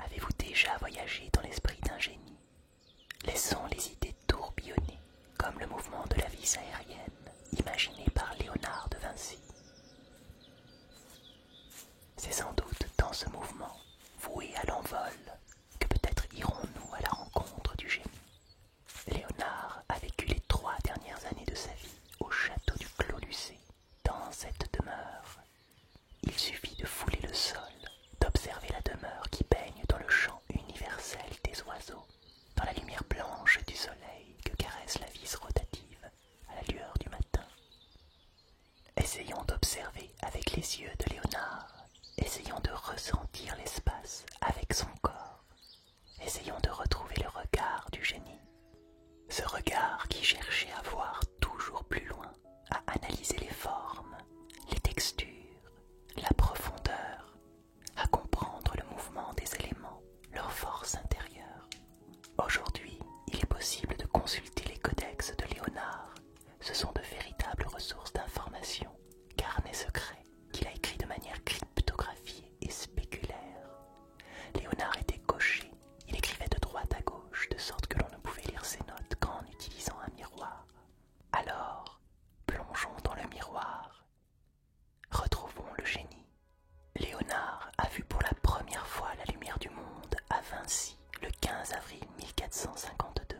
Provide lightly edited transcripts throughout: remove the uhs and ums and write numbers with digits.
Avez-vous déjà voyagé dans l'esprit d'un génie? Laissons les idées tourbillonner, comme le mouvement de la vis aérienne, imaginé par Léonard de Vinci. C'est sans doute dans ce mouvement, voué à l'envol, que peut-être irons-nous à la rencontre du génie. Léonard a vécu les 3 dernières années de sa vie au château du Clos Lucé, dans cette demeure. Il suffit de fouler le sol, d'observer la demeure qui baigne dans le chant universel des oiseaux, dans la lumière blanche du soleil que caresse la vis rotative à la lueur du matin. Essayons d'observer avec les yeux de Léonard, essayons de ressentir l'espace avec son corps, essayons de retrouver le regard du génie. Ce regard qui cherchait à voir toujours plus loin, à analyser les formes, les textures, la profondeur, à comprendre le mouvement des éléments, leur force intérieure. Aujourd'hui, il est possible de consulter les codex de Léonard. Ce sont de véritables ressources d'information, carnets secrets qu'il a écrits de manière cryptographiée et spéculaire. Léonard était gaucher, il écrivait de droite à gauche, de sorte que l'on ne pouvait lire ses notes qu'en utilisant un miroir. Alors, plongeons dans le miroir. Retrouvons le génie. Léonard a vu pour la première fois la lumière du monde à Vinci le 15 avril 1452.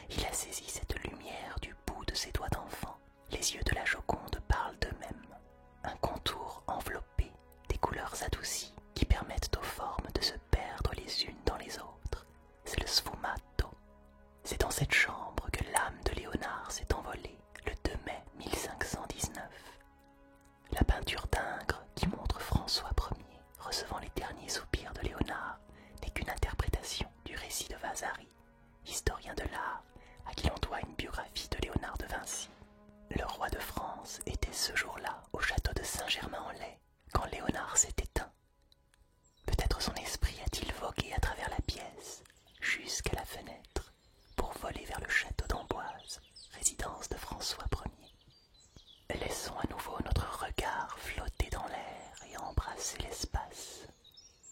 Il a saisi cette lumière du bout de ses doigts d'enfant. Les yeux de la Joconde parlent d'eux-mêmes. Un contour enveloppé, des couleurs adoucies qui permettent aux formes de se perdre les unes dans les autres. C'est le sfumato. C'est dans cette chambre que l'âme de Léonard s'est envolée le 2 mai 1519. La peinture d'Ingres qui montre François Ier recevant les derniers soupirs de Léonard n'est qu'une interprétation du récit de Vasari, historien de l'art à qui l'on doit une biographie de Léonard de Vinci. Le roi de France était ce jour-là au château de Saint-Germain-en-Laye quand Léonard s'est éteint. Peut-être son esprit a-t-il vogué à travers la pièce jusqu'à la fenêtre pour voler vers le château d'Amboise, résidence de François Ier. Laissons à nouveau notre regard flotter dans l'air et embrasser l'espace.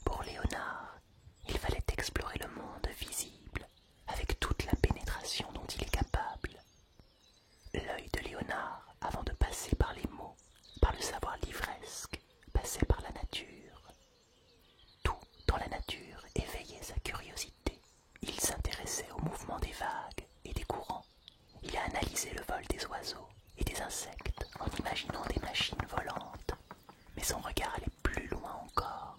Pour Léonard, il fallait explorer le monde visible avec toute la pénétration dont il est capable. L'œil de Léonard, avant de passer par les mots, par le savoir livresque, passait par la nature. Tout dans la nature éveillait sa curiosité. Il s'intéressait au mouvement des vagues et des courants. Il a analysé le vol des oiseaux et des insectes en imaginant des machines volantes. Mais son regard allait plus loin encore,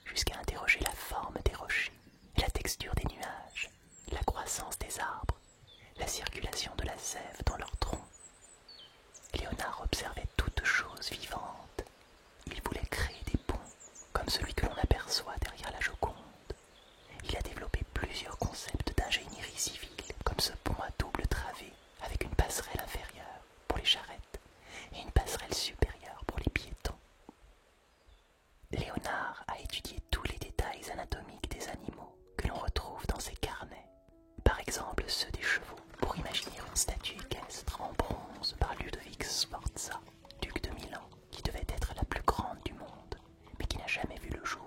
jusqu'à interroger la forme des rochers, la texture des nuages, la croissance des arbres, la circulation de la sève dans leurs troncs. Léonard observait toute chose vivante. Il voulait créer des ponts, comme celui que l'on aperçoit derrière la Joconde. Il a développé plusieurs concepts d'ingénierie civile, comme ce pont à double travée, avec une passerelle inférieure pour les charrettes et une passerelle supérieure pour les piétons. Léonard a étudié tous les détails anatomiques des animaux que l'on retrouve dans ses carnets, par exemple ceux des chevaux, pour imaginer une statue équestre en bronze par Ludovic Sforza, duc de Milan, qui devait être la plus grande du monde, mais qui n'a jamais vu le jour.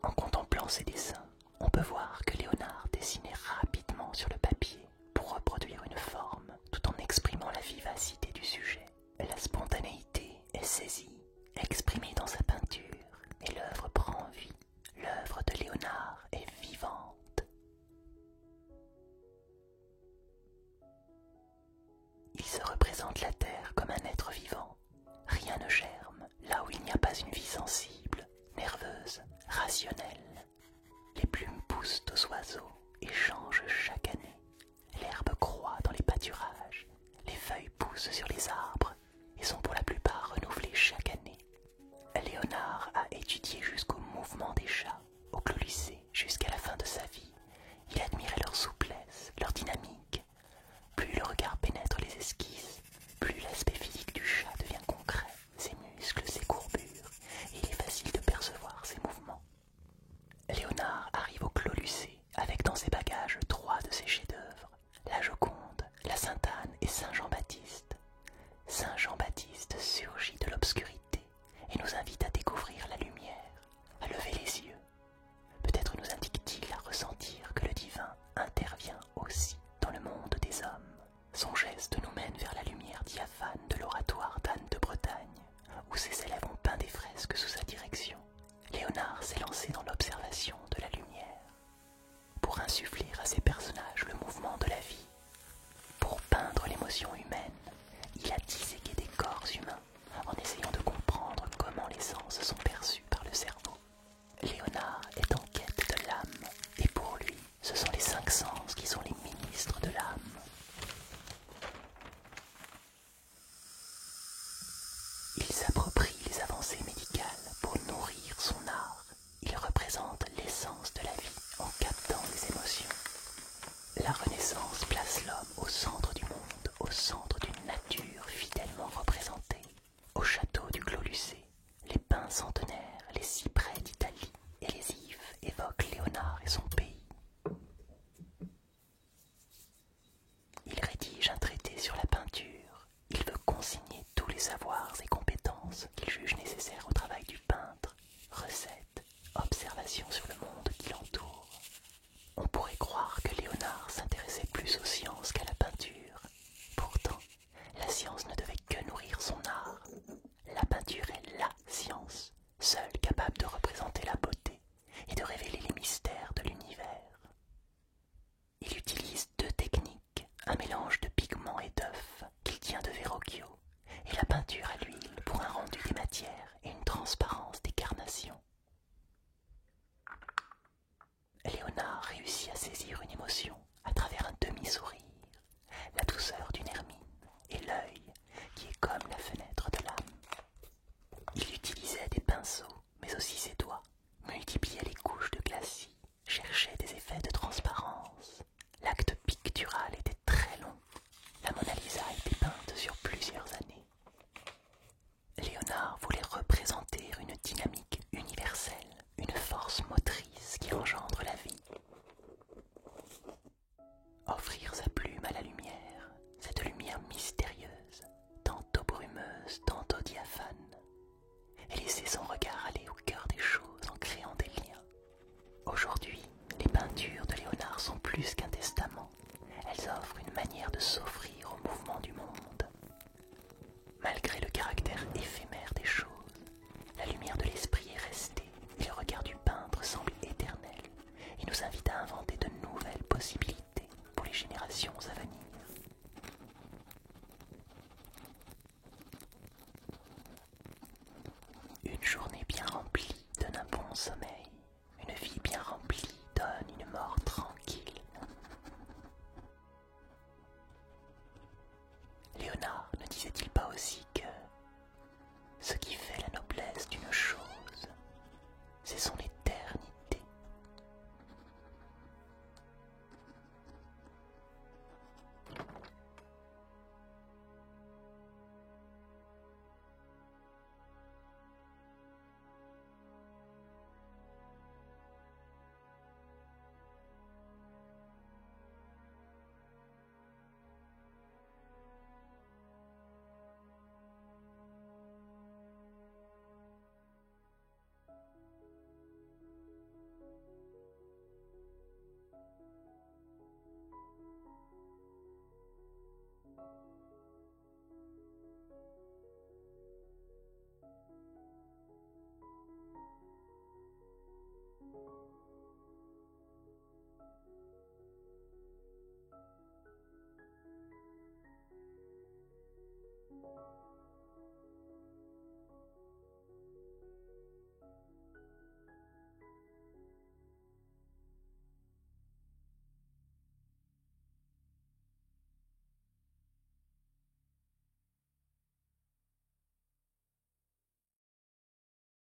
En contemplant ces dessins, on peut voir que Léonard dessinait rapidement sur le papier pour reproduire une forme tout en exprimant la vivacité du sujet. La spontanéité est saisie, exprimée dans sa peinture, et l'œuvre prend vie. L'œuvre de Léonard est vivante. Il se représente la terre comme un être vivant. Rien ne germe là où il n'y a pas une vie sensible, nerveuse, rationnelle. Les plumes poussent aux oiseaux et changent chaque année. L'herbe croît dans les pâturages, les feuilles poussent sur les arbres et sont pour la plupart renouvelées chaque année. Léonard a étudié jusqu'au mouvement des chats, au Clos Lucé, jusqu'à la fin de sa vie. Il admirait leur souplesse, leur dynamique. Plus le regard pénètre les esquisses, plus l'aspect physique du chat devient concret, ses muscles, ses courbures, et il est facile de percevoir ses mouvements. Léonard arrive au Clos Lucé avec dans ses bagages 3 de ses chefs-d'œuvre, la Joconde, la Sainte-Anne et Saint Jean-Baptiste. Saint Jean-Baptiste surgit de l'obscurité et nous invite à découvrir la lumière, à lever les yeux science, seule capable de représenter la beauté et de révéler les mystères de l'univers. Il utilise deux techniques, un mélange de pigments et d'œufs qu'il tient de Verrocchio, et la peinture à l'huile pour un rendu des matières et une transparence des carnations. Léonard réussit à saisir une émotion à travers un demi-sourire, la douceur d'une hermine et l'œil qui est comme la fenêtre de l'âme. Il utilisait des pinceaux, mais aussi ses doigts, multipliait les couches de glacis, cherchait des effets de transparence. L'acte pictural était très long. La Mona Lisa a été peinte sur plusieurs années. Léonard voulait représenter une dynamique universelle, une force motrice qui engendre la vie. Offrir sa plume à la lumière, cette lumière mystérieuse, tantôt brumeuse, tantôt diaphane, et laisser son regard aller au cœur des choses en créant des liens. Aujourd'hui, les peintures de Léonard sont plus qu'un testament. Elles offrent une manière de s'offrir au mouvement du monde. Malgré le caractère éphémère des choses, la lumière de l'esprit est restée et le regard du peintre semble éternel et nous invite à inventer de nouvelles possibilités pour les générations à venir. Une journée bien remplie donne un bon sommeil.